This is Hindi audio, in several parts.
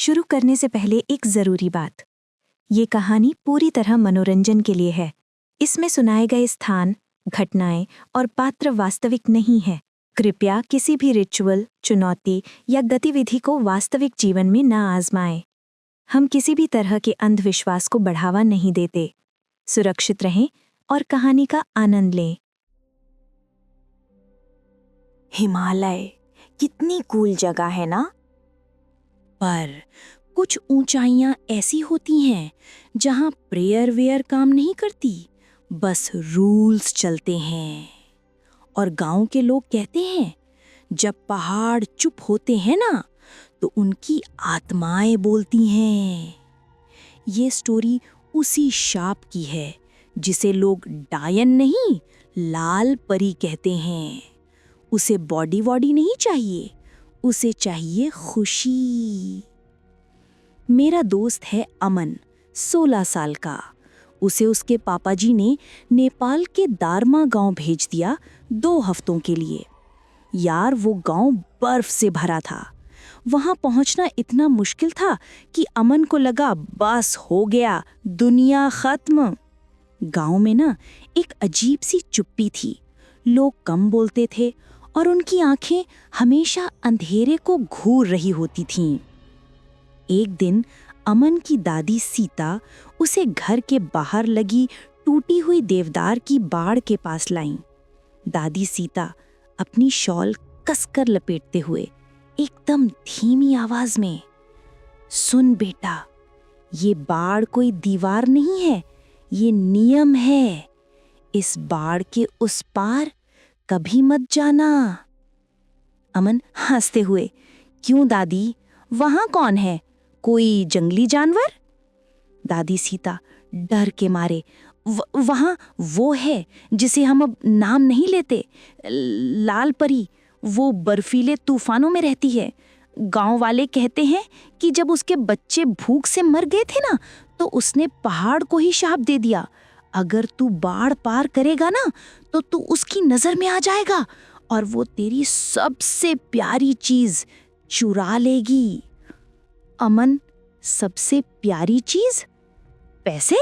शुरू करने से पहले एक ज़रूरी बात। ये कहानी पूरी तरह मनोरंजन के लिए है। इसमें सुनाए गए स्थान, घटनाएं और पात्र वास्तविक नहीं है। कृपया किसी भी रिचुअल, चुनौती या गतिविधि को वास्तविक जीवन में न आजमाएं। हम किसी भी तरह के अंधविश्वास को बढ़ावा नहीं देते। सुरक्षित रहें और कहानी का आनंद लें। हिमालय कितनी कूल जगह है ना? पर कुछ ऊंचाइयां ऐसी होती हैं जहां प्रेयर वेयर काम नहीं करती, बस रूल्स चलते हैं। और गांव के लोग कहते हैं जब पहाड़ चुप होते हैं ना तो उनकी आत्माएं बोलती हैं। ये स्टोरी उसी शाप की है जिसे लोग डायन नहीं, लाल परी कहते हैं। उसे बॉडी वॉडी नहीं चाहिए, उसे चाहिए खुशी। मेरा दोस्त है अमन, 16 साल का। उसे उसके पापा जी ने नेपाल के दारमा गांव भेज दिया 2 हफ्तों के लिए। यार वो गांव बर्फ से भरा था। वहां पहुंचना इतना मुश्किल था कि अमन को लगा बस हो गया, दुनिया खत्म। गांव में ना एक अजीब सी चुप्पी थी। लोग कम बोलते थे और उनकी आंखें हमेशा अंधेरे को घूर रही होती थीं। एक दिन अमन की दादी सीता उसे घर के बाहर लगी टूटी हुई देवदार की बाड़ के पास लाईं। दादी सीता अपनी शॉल कसकर लपेटते हुए एकदम धीमी आवाज में, सुन बेटा, ये बाड़ कोई दीवार नहीं है, ये नियम है। इस बाड़ के उस पार कभी मत जाना। अमन हंसते हुए, क्यों दादी, वहां कौन है, कोई जंगली जानवर? दादी सीता डर के मारे, वहां वो है जिसे हम अब नाम नहीं लेते, लाल परी। वो बर्फीले तूफानों में रहती है। गांव वाले कहते हैं कि जब उसके बच्चे भूख से मर गए थे ना तो उसने पहाड़ को ही शाप दे दिया, अगर तू बाढ़ पार करेगा ना तो तू उसकी नजर में आ जाएगा और वो तेरी सबसे प्यारी चीज चुरा लेगी। अमन, सबसे प्यारी चीज? पैसे?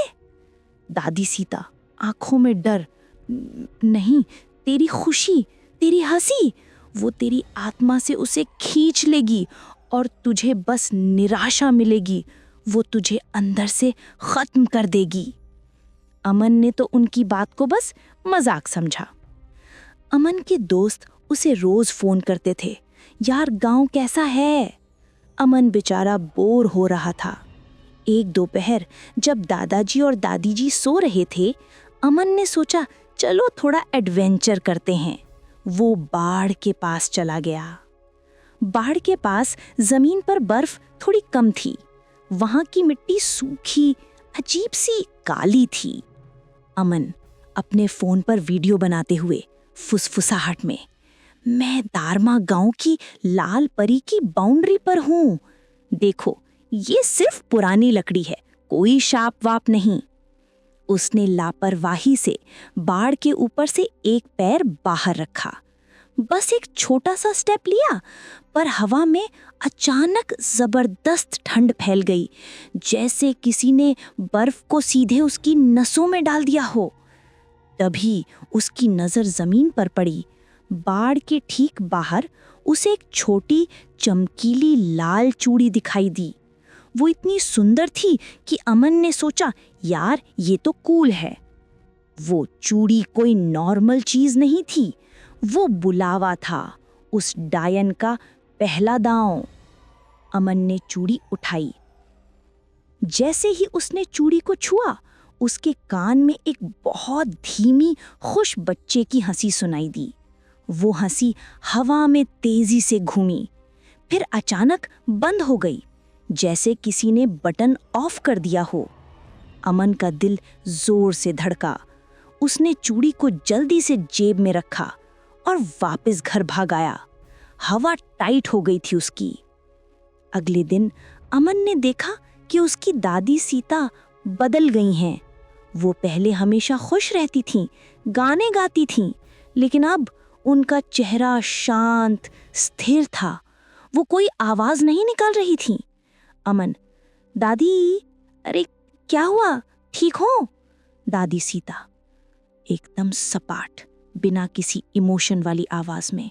दादी सीता आंखों में डर, नहीं, तेरी खुशी, तेरी हंसी। वो तेरी आत्मा से उसे खींच लेगी और तुझे बस निराशा मिलेगी। वो तुझे अंदर से खत्म कर देगी। अमन ने तो उनकी बात को बस मजाक समझा। अमन के दोस्त उसे रोज फोन करते थे, यार गांव कैसा है? अमन बेचारा बोर हो रहा था। एक दोपहर जब दादाजी और दादी जी सो रहे थे, अमन ने सोचा चलो थोड़ा एडवेंचर करते हैं। वो बाढ़ के पास चला गया। बाढ़ के पास जमीन पर बर्फ थोड़ी कम थी। वहां की मिट्टी सूखी, अजीब सी काली थी। अमन अपने फोन पर वीडियो बनाते हुए फुसफुसाहट में, मैं दारमा गांव की लाल परी की बाउंड्री पर हूं। देखो, ये सिर्फ पुरानी लकड़ी है, कोई शाप वाप नहीं। उसने लापरवाही से बाड़ के ऊपर से एक पैर बाहर रखा, बस एक छोटा सा स्टेप लिया, पर हवा में अचानक जबरदस्त ठंड फैल गई, जैसे किसी ने बर्फ को सीधे उसकी नसों में डाल दिया हो। तभी उसकी नजर जमीन पर पड़ी। बाड़ के ठीक बाहर उसे एक छोटी चमकीली लाल चूड़ी दिखाई दी। वो इतनी सुंदर थी कि अमन ने सोचा, यार ये तो कूल है। वो चूड़ी कोई नॉर्मल चीज नहीं थी, वो बुलावा था, उस डायन का पहला दांव। अमन ने चूड़ी उठाई। जैसे ही उसने चूड़ी को छुआ, उसके कान में एक बहुत धीमी खुश बच्चे की हंसी सुनाई दी। वो हंसी हवा में तेजी से घूमी, फिर अचानक बंद हो गई, जैसे किसी ने बटन ऑफ कर दिया हो। अमन का दिल जोर से धड़का। उसने चूड़ी को जल्दी से जेब में रखा और वापस घर भाग आया। हवा टाइट हो गई थी उसकी। अगले दिन अमन ने देखा कि उसकी दादी सीता बदल गई हैं। वो पहले हमेशा खुश रहती थीं, गाने गाती थीं, लेकिन अब उनका चेहरा शांत, स्थिर था। वो कोई आवाज नहीं निकाल रही थीं। अमन, दादी, अरे क्या हुआ, ठीक हो? दादी सीता एकदम सपाट, बिना किसी इमोशन वाली आवाज में,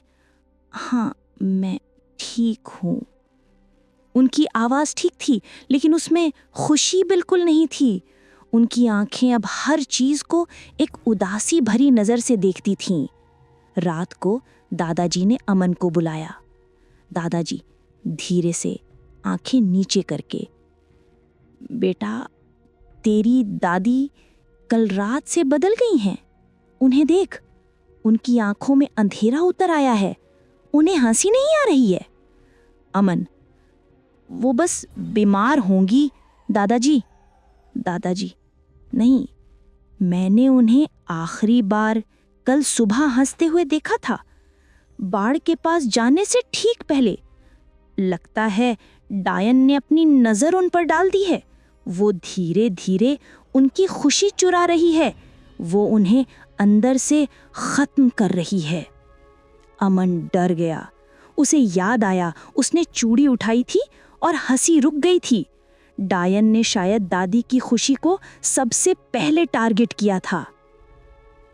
हाँ मैं ठीक हूँ। उनकी आवाज ठीक थी, लेकिन उसमें खुशी बिल्कुल नहीं थी। उनकी आंखें अब हर चीज को एक उदासी भरी नजर से देखती थीं। रात को दादाजी ने अमन को बुलाया। दादाजी धीरे से आंखें नीचे करके, बेटा, तेरी दादी कल रात से बदल गई हैं। उन्हें देख, उनकी आंखों में अंधेरा उतर आया है, उन्हें हंसी नहीं आ रही है। अमन, वो बस बीमार होंगी दादाजी। दादाजी, नहीं, मैंने उन्हें आखिरी बार कल सुबह हंसते हुए देखा था, बाड़ के पास जाने से ठीक पहले। लगता है डायन ने अपनी नजर उन पर डाल दी है। वो धीरे धीरे उनकी खुशी चुरा रही है, वो उन्हें अंदर से खत्म कर रही है। अमन डर गया। उसे याद आया उसने चूड़ी उठाई थी और हंसी रुक गई थी। डायन ने शायद दादी की खुशी को सबसे पहले टारगेट किया था।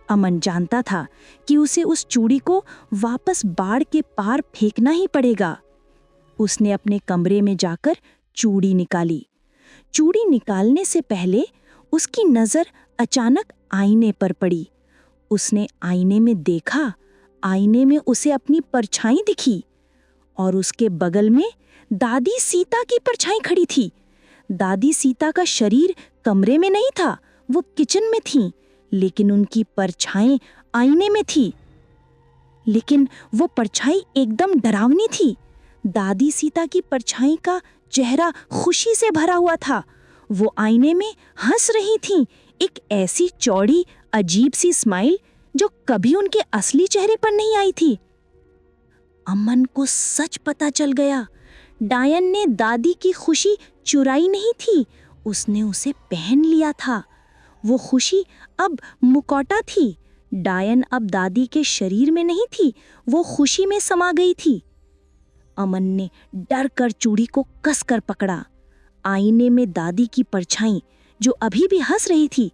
अमन जानता था कि उसे उस चूड़ी को वापस बाड़ के पार फेंकना ही पड़ेगा। उसने अपने कमरे में जाकर चूड़ी निकाली। चूड़ी निकालने से पहले उसकी नजर अचानक आईने पर पड़ी। उसने आईने में देखा, आईने में उसे अपनी परछाई दिखी और उसके बगल में दादी सीता की परछाई खड़ी थी। दादी सीता का शरीर कमरे में नहीं था, वो किचन में थी, लेकिन उनकी परछाई आईने में थी। लेकिन वो परछाई एकदम डरावनी थी। दादी सीता की परछाई का चेहरा खुशी से भरा हुआ था। वो आईने में हंस रही थी, एक ऐसी चौड़ी अजीब सी स्माइल जो कभी उनके असली चेहरे पर नहीं आई थी। अमन को सच पता चल गया, डायन ने दादी की खुशी चुराई नहीं थी, उसने उसे पहन लिया था। वो खुशी अब मुखौटा थी। डायन अब दादी के शरीर में नहीं थी, वो खुशी में समा गई थी। अमन ने डर कर चूड़ी को कसकर पकड़ा। आईने में दादी की परछाई, जो अभी भी हंस रही थी,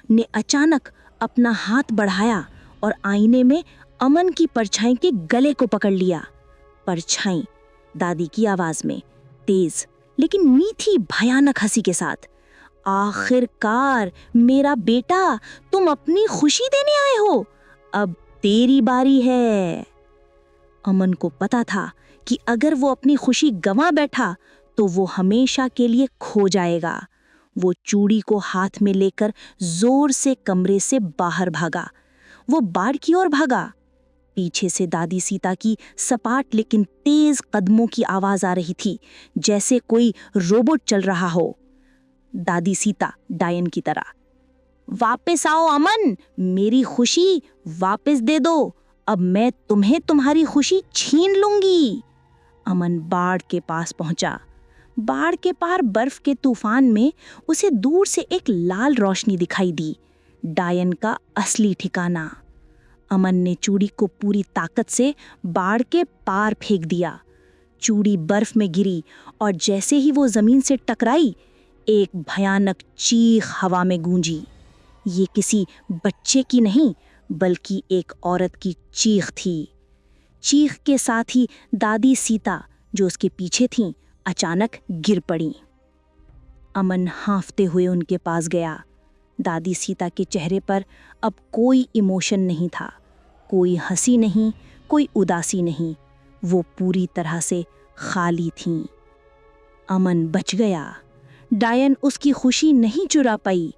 ने अचानक अपना हाथ बढ़ाया और आईने में अमन की परछाई के गले को पकड़ लिया। परछाई दादी की आवाज में, तेज लेकिन मीठी भयानक हंसी के साथ, आखिरकार मेरा बेटा, तुम अपनी खुशी देने आए हो, अब तेरी बारी है। अमन को पता था कि अगर वो अपनी खुशी गंवा बैठा तो वो हमेशा के लिए खो जाएगा। वो चूड़ी को हाथ में लेकर जोर से कमरे से बाहर भागा। वो बाड़ की ओर भागा। पीछे से दादी सीता की सपाट लेकिन तेज कदमों की आवाज आ रही थी, जैसे कोई रोबोट चल रहा हो। दादी सीता डायन की तरह, वापस आओ अमन, मेरी खुशी वापस दे दो, अब मैं तुम्हें तुम्हारी खुशी छीन लूंगी। अमन बाड़ के पास पहुंचा। बाड़ के पार बर्फ के तूफान में उसे दूर से एक लाल रोशनी दिखाई दी, डायन का असली ठिकाना। अमन ने चूड़ी को पूरी ताकत से बाड़ के पार फेंक दिया। चूड़ी बर्फ में गिरी और जैसे ही वो जमीन से टकराई, एक भयानक चीख हवा में गूंजी। ये किसी बच्चे की नहीं, बल्कि एक औरत की चीख थी। चीख के साथ ही दादी सीता, जो उसके पीछे थीं, अचानक गिर पड़ी। अमन हांफते हुए उनके पास गया। दादी सीता के चेहरे पर अब कोई इमोशन नहीं था, कोई हंसी नहीं, कोई उदासी नहीं, वो पूरी तरह से खाली थीं। अमन बच गया। डायन उसकी खुशी नहीं चुरा पाई,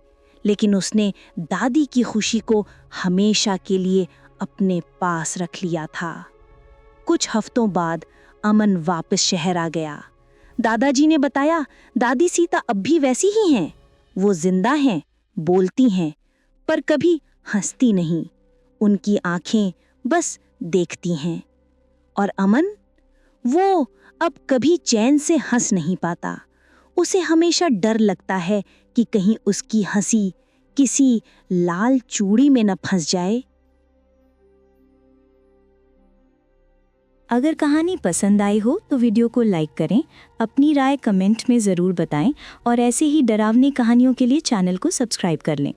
लेकिन उसने दादी की खुशी को हमेशा के लिए अपने पास रख लिया था। कुछ हफ्तों बाद अमन वापस शहर आ गया। दादाजी ने बताया, दादी सीता अब भी वैसी ही हैं। वो जिंदा हैं, बोलती हैं, पर कभी हंसती नहीं। उनकी आंखें बस देखती हैं। और अमन, वो अब कभी चैन से हंस नहीं पाता। उसे हमेशा डर लगता है कि कहीं उसकी हंसी किसी लाल चूड़ी में न फंस जाए। अगर कहानी पसंद आई हो तो वीडियो को लाइक करें, अपनी राय कमेंट में ज़रूर बताएं और ऐसे ही डरावनी कहानियों के लिए चैनल को सब्सक्राइब कर लें।